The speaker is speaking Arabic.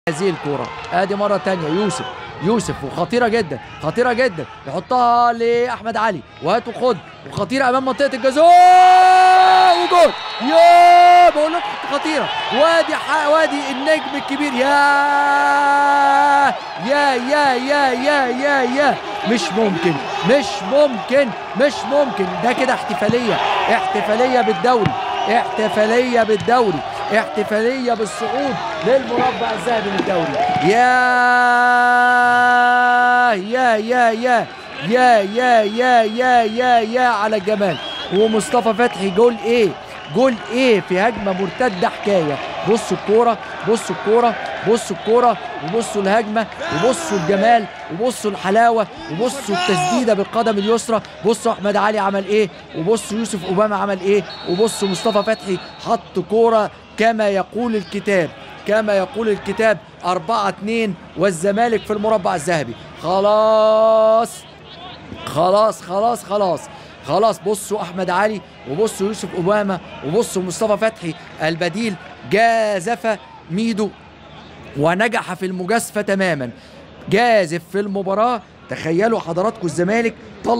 هذه الكرة ادي مرة تانية يوسف وخطيرة جدا خطيرة جدا، يحطها لأحمد علي وهات وخد وخطيرة أمام منطقة الجزاء وجول. يا بقول لك خطيرة، وادي النجم الكبير. يا مش ممكن ده كده احتفالية بالدوري، احتفالية بالصعود للمربع الذهبي للدوري. يا على الجمال. ومصطفى فتحي جول ايه في هجمة مرتدة حكاية. بصوا الكورة وبصوا الهجمة وبصوا الجمال وبصوا الحلاوة وبصوا التسديدة بالقدم اليسرى. بصوا أحمد علي عمل ايه، وبصوا يوسف أوباما عمل ايه، وبصوا مصطفى فتحي حط كورة كما يقول الكتاب 4-2 والزمالك في المربع الذهبي. خلاص. بصوا احمد علي وبصوا يوسف اوباما وبصوا مصطفى فتحي البديل جازف ميدو ونجح في المجازفة تماما. جازف في المباراة. تخيلوا حضراتكم الزمالك طلع